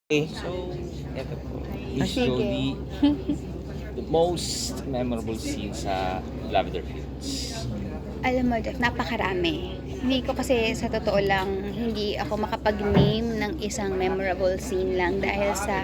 So, eto po. Sige. Usually, the most memorable scene sa Lavender Fields. Alam mo, Jeff, napakarami. Hindi ko kasi sa totoo lang, hindi ako makapag-name ng isang memorable scene lang dahil sa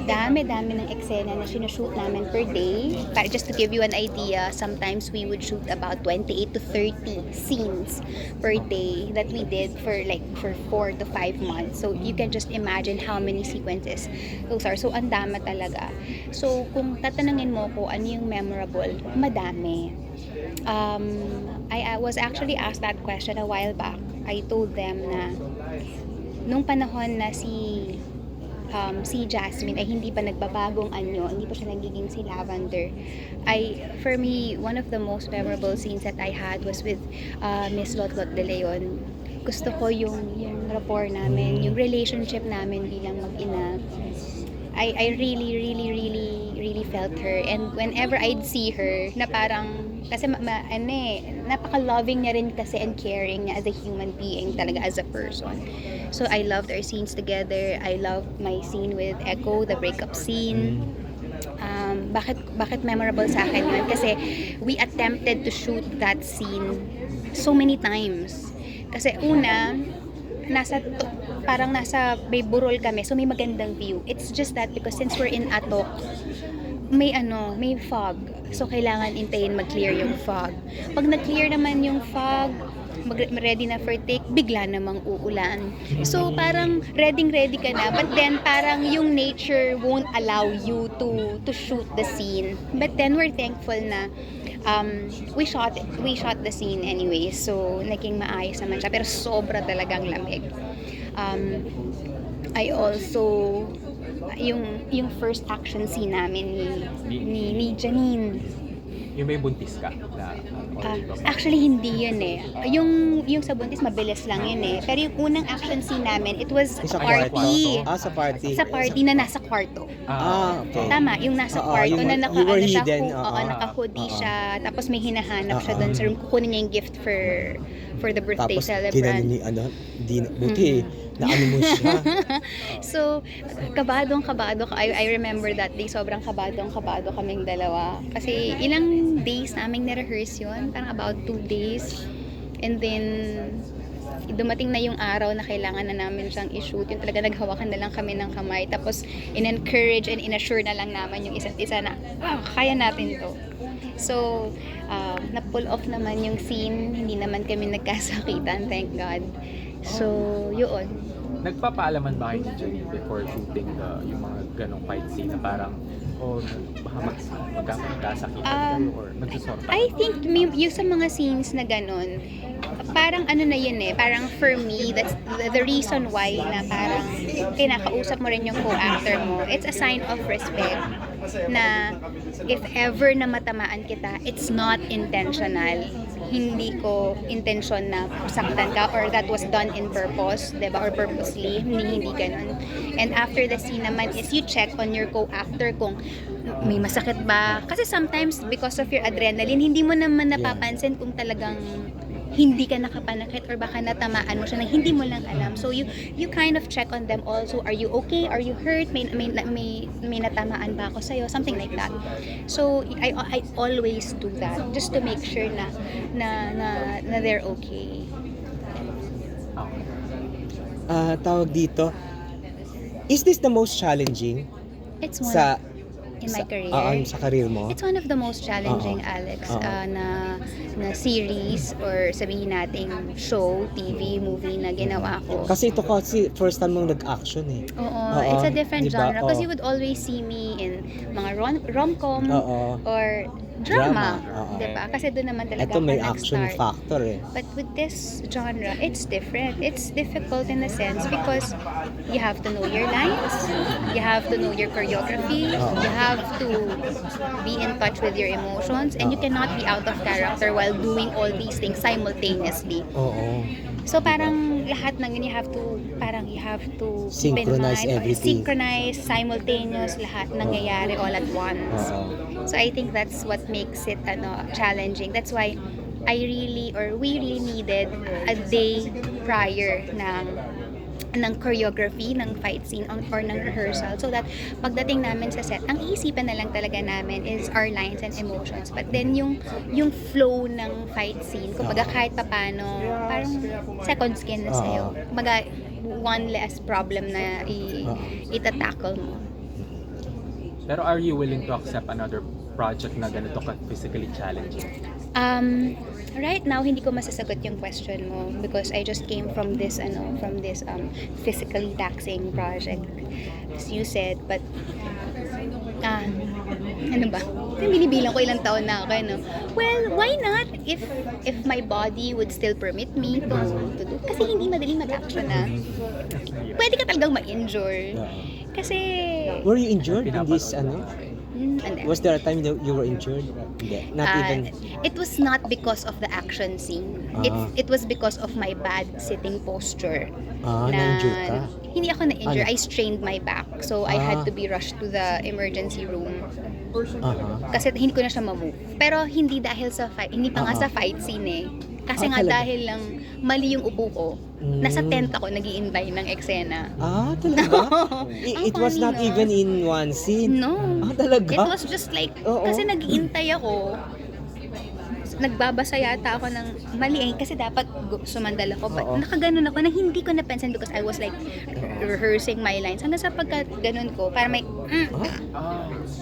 dami-dami ng eksena na sinushoot namin per day. Para just to give you an idea, sometimes we would shoot about 28 to 30 scenes per day that we did for 4 to 5 months. So you can just imagine how many sequences those are. So ang dami talaga. So kung tatanungin mo ko ano yung memorable, madami. I was actually asked that question a while back. I told them na nung panahon na si Jasmine ay hindi pa nagbabagong anyo, hindi pa siya nagiging si Lavender. For me, one of the most memorable scenes that I had was with Miss Lotlot de Leon. Gusto ko yung rapport namin, yung relationship namin bilang mag-ina. I really felt her, and whenever I'd see her na parang kasi napaka-loving niya rin kasi and caring niya as a human being talaga, as a person. So I loved our scenes together. I loved my scene with Echo, the breakup scene. Bakit memorable sa akin yun? Kasi we attempted to shoot that scene so many times. Kasi una, parang nasa may burol kami, so may magandang view. It's just that because since we're in Atok, may fog. So kailangan intayin mag-clear yung fog. Pag na-clear naman yung fog, ready na for take, bigla namang uulan. So parang ready ka na, but then parang yung nature won't allow you to shoot the scene. But then we're thankful na we shot the scene anyway. So naging maayos naman siya, pero sobra talagang lamig. I also yung first action scene namin ni Janine. Yung may buntis ka na Actually hindi yun eh. Yung sa buntis mabilis lang yun eh. Pero yung unang action scene namin, it was Sa party. sa party. Sa party na nasa kwarto. Okay. Tama, yung nasa kwarto yung na you were hidden. naka-hoodie siya. Tapos may hinahanap siya doon sa room. Kukunin niya yung gift for the birthday Tapos celebrant. buti naano mo siya. So, kabado ka. I remember that day, sobrang kabado kaming dalawa. Kasi ilang days naming na-rehearse yun, parang about 2 days. And then, dumating na yung araw na kailangan na namin siyang i-shoot. Yung talaga naghawakan na lang kami ng kamay. Tapos, in-encourage and in-assure na lang naman yung isa't isa na, kaya natin to. So, na-pull off naman yung scene. Hindi naman kami nagkasakitan, thank God. So, yun. nagpapaalaman ba kayo ni Janine before shooting yung mga ganong fight scene na parang baka magkasakit kayo or nagsusorta? I think yung sa mga scenes na ganun, parang ano na yun eh, parang for me, that's the reason why na parang kinakausap mo rin yung co-actor mo. It's a sign of respect na if ever na matamaan kita, it's not intentional. Hindi ko intention na saktan ka or that was done in purpose, diba? Or purposely, hindi ganun. And after the scene naman is you check on your co-actor kung may masakit ba. Kasi sometimes because of your adrenaline, hindi mo naman napapansin kung talagang hindi ka nakapanakit or baka natamaan mo siya na hindi mo lang alam. So you kind of check on them also. Are you okay? Are you hurt? May natamaan ba ako sa'yo? Something like that. So I always do that just to make sure na they're okay. Tawag dito. Is this the most challenging It's one sa in my career. Sa career mo? It's one of the most challenging, Alex, na series or sabihin nating show, TV, movie na ginawa ko. Kasi ito kasi first time mong nag-action eh. Oo, it's a different diba? genre. Because you would always see me in mga rom-com or drama. Diba? Kasi doon naman talaga Ito may ako action nag-start. factor eh. But with this genre, it's different. It's difficult in a sense because you have to know your lines, you have to know your choreography, you have to be in touch with your emotions, and you cannot be out of character while doing all these things simultaneously. Oo. So parang lahat ng yun you have to Synchronize everything. Synchronize, simultaneous, lahat nangyayari all at once. So I think that's what makes it challenging. That's why we really needed a day prior ng ng choreography, ng fight scene or ng rehearsal, so that pagdating namin sa set, ang iisipan na lang talaga namin is our lines and emotions. But then yung flow ng fight scene, kumbaga kahit papano, parang second skin na sa'yo. Kumbaga one less problem na itatakle mo. Pero are you willing to accept another project na ganito ka physically challenging? Right now, hindi ko masasagot yung question mo because I just came from this physically taxing project, as you said. But ano ba? Binibilang ko ilang taon na ako, no? Well, why not? If my body would still permit me to do. Kasi hindi madaling mag-action na. Pwede ka talagang ma-injure. Kasi Were you injured in this, ano? and Was there a time that you were injured? Hindi. Not even... It was not because of the action scene. It was because of my bad sitting posture. Na-injure ka? Hindi ako na-injure. I strained my back. So I had to be rushed to the emergency room. Kasi hindi ko na siya ma-move. Pero hindi dahil sa fight, hindi pa nga sa fight scene eh. Kasi nga talaga? dahil lang mali yung upo ko. Nasa tent ako nag-i-invite ng eksena. Talaga? It was Ang not funny, no? even in one scene? No. Talaga? It was just like, Oo. kasi nag-iintay ako. Nagbabasa yata ako ng mali kasi dapat sumandal ako. But Oo. nakaganon ako na hindi ko napansin because I was like rehearsing my lines. Hanggang sa pagka ganon ko, para may,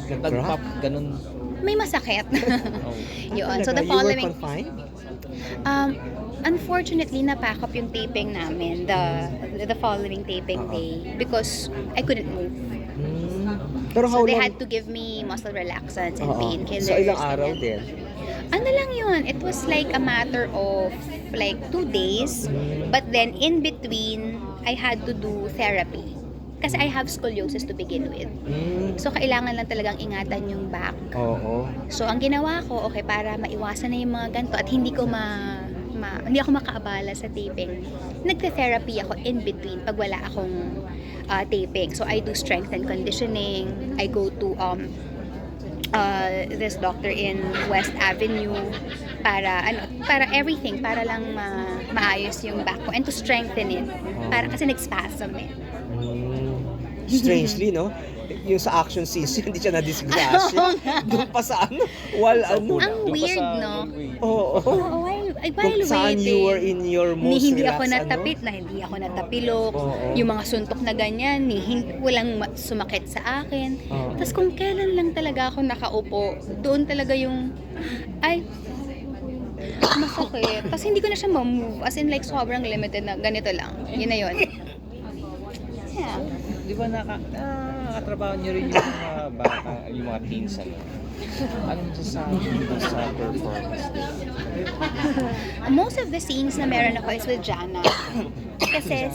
Nag-pop, ganun. may masakit. Yun. So the Talaga? You were following, confined? unfortunately, na-pack up yung taping namin the following taping day because I couldn't move. Pero how So they long? had to give me muscle relaxants and Oo. painkillers. So ilang araw ganyan. din? Ano lang yun, it was like a matter of like 2 days. But then in between, I had to do therapy. Kasi I have scoliosis to begin with. So kailangan lang talagang ingatan yung back. Oo. So ang ginawa ko, okay, para maiwasan na yung mga ganito at hindi ko hindi ako makaabala sa taping. Nagte-therapy ako in between pag wala akong taping. So I do strength and conditioning. I go to this doctor in West Avenue para everything, para lang maayos yung back ko and to strengthen it. Para kasi nag-spasm eh. Strangely, no? Yung sa action scenes, hindi siya na-disgrasya. Doon pa sa ano? Ang weird, no? Oo. Oo, Kung saan you were in your most hindi ako relaxed, natapit na hindi ako natapilok. Oo. Yung mga suntok na ganyan, walang sumakit sa akin. Oo. Tapos kung kailan lang talaga ako nakaupo, doon talaga yung masakit. Tapos hindi ko na siya ma-move. As in like sobrang limited na ganito lang. Yun na yun. Yeah. Di ba nakakatrabaho niyo rin yung mga bata, yung mga teens, ano? Anong masasabi mo sa performance nila? Most of the scenes na meron ako is with Jana. Kasi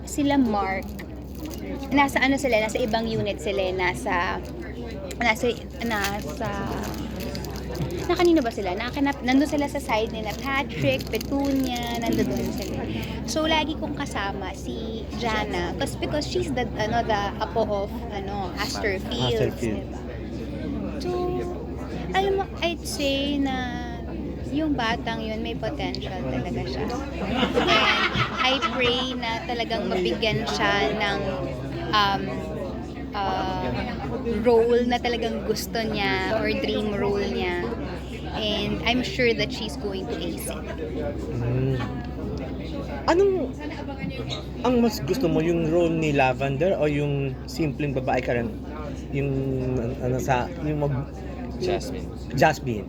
sila Mark, nasa ibang unit sila, kanino ba sila? Nandun sila sa side ni na Patrick, Petunia, nandun sila. So, lagi kong kasama si Jana because she's the apo of Astor Fields. Fields. Diba? So, alam mo, I'd say na yung batang yun may potential talaga siya. And I pray na talagang mabigyan siya ng role na talagang gusto niya or dream role niya. And I'm sure that she's going to ace it. Anong ang mas gusto mo, yung role ni Lavender o yung simpleng babae ka rin? Yung Jasmine. Jasmine.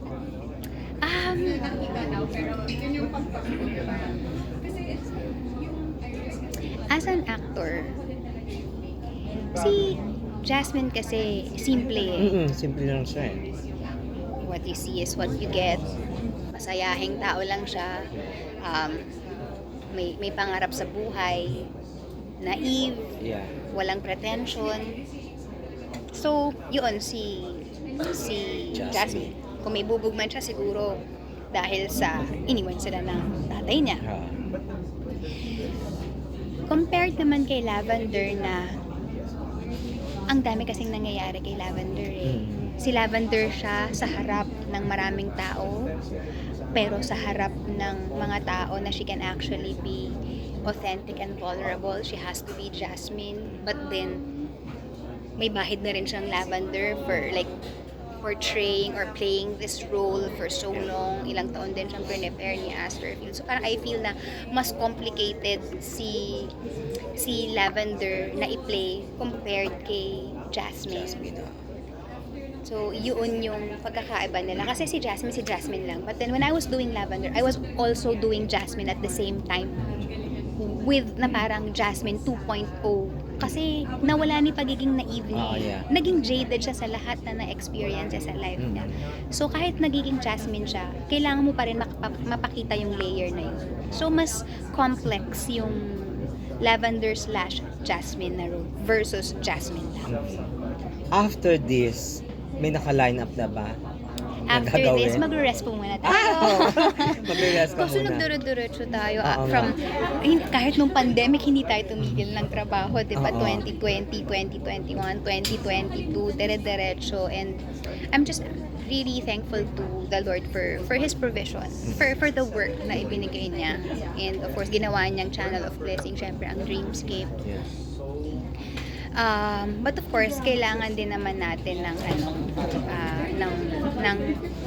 As an actor, si Jasmine kasi simple eh. Simple lang siya eh. What you see is what you get. Masayahing tao lang siya. May pangarap sa buhay. Naive. Yeah. Walang pretension. So, yun, si Jasmine. Kung may bubog man siya, siguro dahil sa iniwan sila ng tatay niya. Compared naman kay Lavender na ang dami kasing nangyayari kay Lavender eh. Si Lavender siya sa harap ng maraming tao, pero sa harap ng mga tao na she can actually be authentic and vulnerable. She has to be Jasmine, but then may bahid na rin siyang Lavender for like portraying or playing this role for so long. Ilang taon din siyang prepare ni Asterfield. So parang I feel na mas complicated si Lavender na i-play compared kay Jasmine. So, yun yung pagkakaiba nila. Kasi si Jasmine lang. But then when I was doing Lavender, I was also doing Jasmine at the same time. With na parang Jasmine 2.0. Kasi nawala ni pagiging naive niya. Yeah. Naging jaded siya sa lahat na na-experience niya sa life niya. So, kahit nagiging Jasmine siya, kailangan mo pa rin mapakita yung layer na yun. So, mas complex yung Lavender/Jasmine na role versus Jasmine lang. After this, may naka-line up na ba? After Nagagawin? this, magre-rest po muna tayo. Magre-rest ka Kasi muna. nagduro-diretso tayo Oo from kahit nung pandemic hindi tayo tumigil ng trabaho, 'di ba? Oo. 2020, 2021, 2022, dire-diretso, and I'm just really thankful to the Lord for his provision, for the work na ibinigay niya. And of course, ginawa niyang channel of blessing, syempre ang Dreamscape. Yes. But of course, kailangan din naman natin ng ng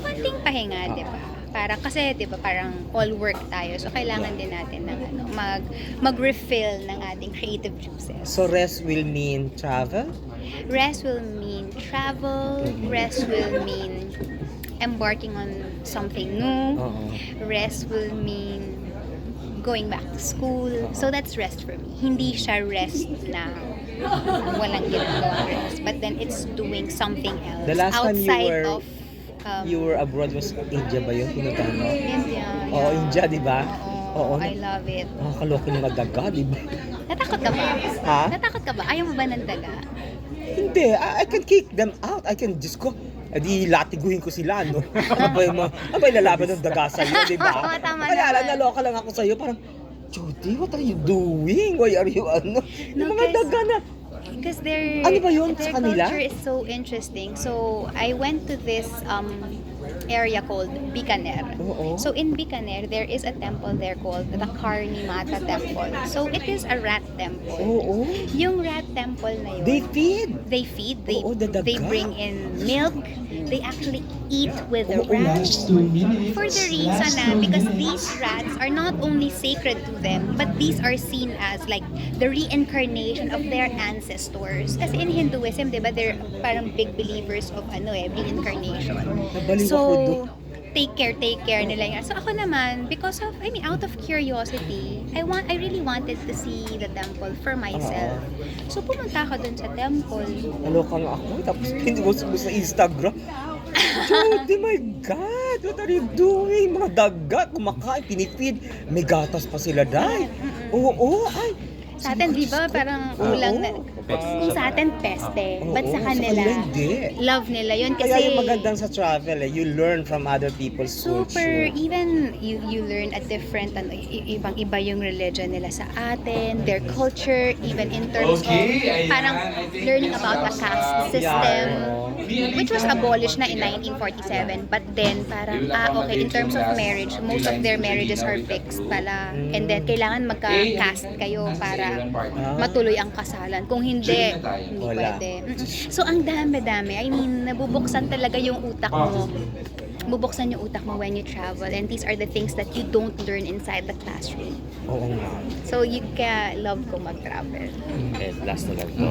konting pahinga, 'di ba? Para kasi 'di ba parang all work tayo. So kailangan din natin ng mag-refill ng ating creative juices. So rest will mean travel? Rest will mean travel, rest will mean embarking on something new. Oo. Rest will mean going back to school. So that's rest for me. Hindi siya rest na walang ginagawang rest. But then it's doing something else The last time outside of you were abroad was India ba yun? Pinuntahan mo? India. Oo, India, di ba? Oo, I love it. Nakakaloki ng daga, di ba? Natakot ka ba? Ha? Natakot ka ba? Ayaw mo ba ng daga? Hindi, I can kick them out. I can just go. Di latiguhin ko sila, no? Abay lalaban ng daga sa'yo, di ba? Oo, tama Kaya lang, naman. naloka lang ako sa'yo, parang, Judy, what are you doing? Why are you, yung mga guys, daga na, Because their Ano ba yun their sa kanila? culture is so interesting. So I went to this area called Bikaner. Oo. So in Bikaner, there is a temple there called the Karni Mata Temple. So it is a rat temple. oo, Yung rat temple na yun, they feed. they feed, Oo, dadaga. they bring in milk, they actually eat with the Oo, rats. For the reason na because these rats are not only sacred to them, but these are seen as like the reincarnation of their ancestors. Kasi in Hinduism, di ba, they're parang big believers of reincarnation. Nabaliw ako So, doon. take care nila yan. So ako naman, because of, out of curiosity, I really wanted to see the temple for myself. So pumunta ako dun sa temple. Naloka nga ako, tapos pinost mo sa Instagram. Judy, my God, what are you doing? Mga daga, kumakain, pinipid. May gatas pa sila, dahil. Oo, ay. Sa atin, di ba, parang kulang na, kung sa atin, peste. But sa kanila, hindi. love nila yun. Kaya yung Kasi magandang sa travel, you learn from other people's super, culture. even you learn a different, ibang-iba yung religion nila sa atin, their culture, even in terms of, parang learning about the caste system, which was abolished na in 1947. But then, parang, okay, in terms of marriage, most of their marriages are fixed pala. And then, kailangan magka-caste kayo para matuloy ang kasalan. Kung hindi Wala. pwede. So, ang dami-dami. I mean, nabubuksan talaga yung utak mo. Bubuksan yung utak mo when you travel. And these are the things that you don't learn inside the classroom. Oo nga. So, kaya love ko mag-travel. And last na lang to.